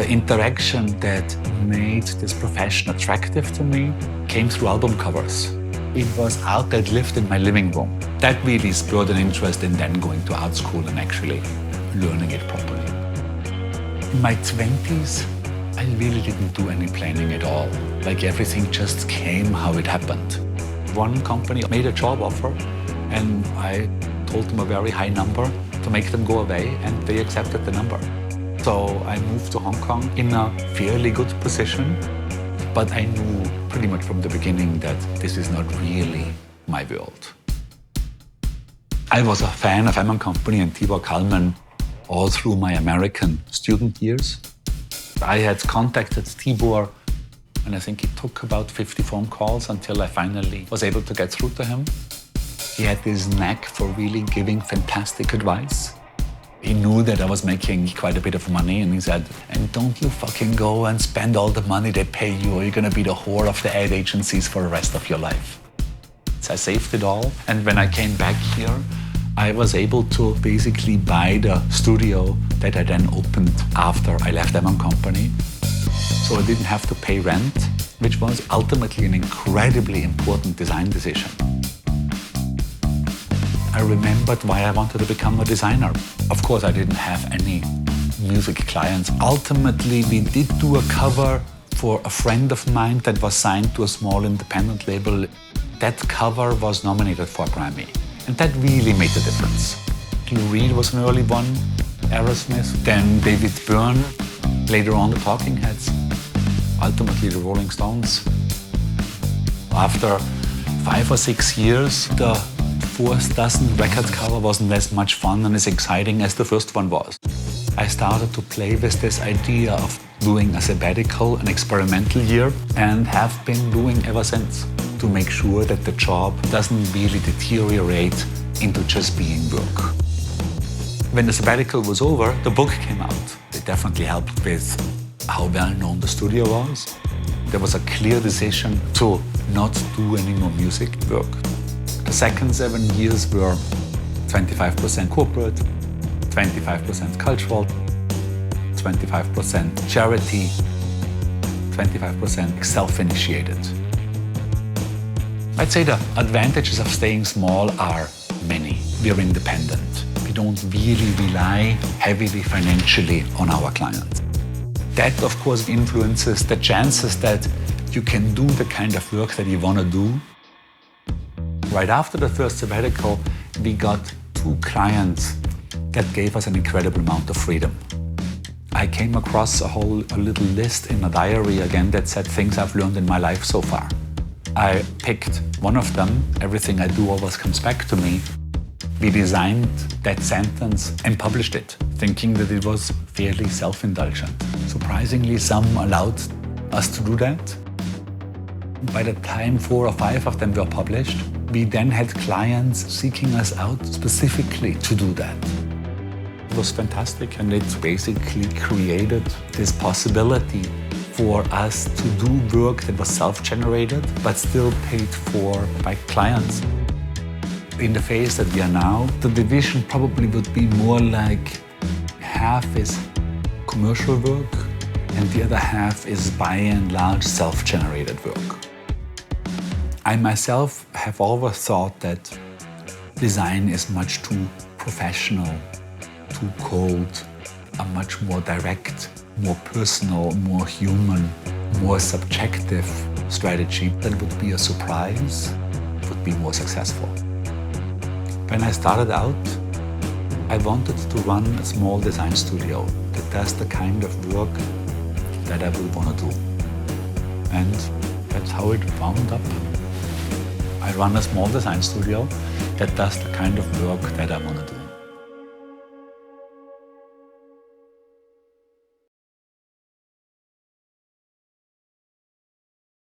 The interaction that made this profession attractive to me came through album covers. It was art that lived in my living room. That really spurred an interest in then going to art school and actually learning it properly. In my 20s, I really didn't do any planning at all. Like everything just came how it happened. One company made a job offer and I told them a very high number to make them go away, and they accepted the number. So I moved to Hong Kong in a fairly good position, but I knew pretty much from the beginning that this is not really my world. I was a fan of M&co and Tibor Kalman all through my American student years. I had contacted Tibor, and I think it took about 50 phone calls until I finally was able to get through to him. He had this knack for really giving fantastic advice. He knew that I was making quite a bit of money, and he said, "And don't you fucking go and spend all the money they pay you, or you're gonna be the whore of the ad agencies for the rest of your life." So I saved it all, and when I came back here, I was able to basically buy the studio that I then opened after I left M&co. So I didn't have to pay rent, which was ultimately an incredibly important design decision. I remembered why I wanted to become a designer. Of course, I didn't have any music clients. Ultimately, we did do a cover for a friend of mine that was signed to a small independent label. That cover was nominated for a Grammy, and that really made a difference. Lou Reed was an early one, Aerosmith, then David Byrne, later on the Talking Heads, ultimately the Rolling Stones. After 5 or 6 years, the fourth dozen record cover wasn't as much fun and as exciting as the first one was. I started to play with this idea of doing a sabbatical, an experimental year, and have been doing ever since, to make sure that the job doesn't really deteriorate into just being work. When the sabbatical was over, the book came out. It definitely helped with how well known the studio was. There was a clear decision to not do any more music work. The second 7 years were 25% corporate, 25% cultural, 25% charity, 25% self-initiated. I'd say the advantages of staying small are many. We're independent. We don't really rely heavily financially on our clients. That, of course, influences the chances that you can do the kind of work that you want to do. Right after the first sabbatical, we got 2 clients that gave us an incredible amount of freedom. I came across a little list in a diary again that said things I've learned in my life so far. I picked one of them, "Everything I do always comes back to me." We designed that sentence and published it, thinking that it was fairly self-indulgent. Surprisingly, some allowed us to do that. By the time 4 or 5 of them were published, we then had clients seeking us out specifically to do that. It was fantastic, and it basically created this possibility for us to do work that was self-generated but still paid for by clients. In the phase that we are now, the division probably would be more like half is commercial work and the other half is by and large self-generated work. I myself have always thought that design is much too professional, too cold, a much more direct, more personal, more human, more subjective strategy that would be a surprise, would be more successful. When I started out, I wanted to run a small design studio that does the kind of work that I would want to do. And that's how it wound up. I run a small design studio that does the kind of work that I want to do.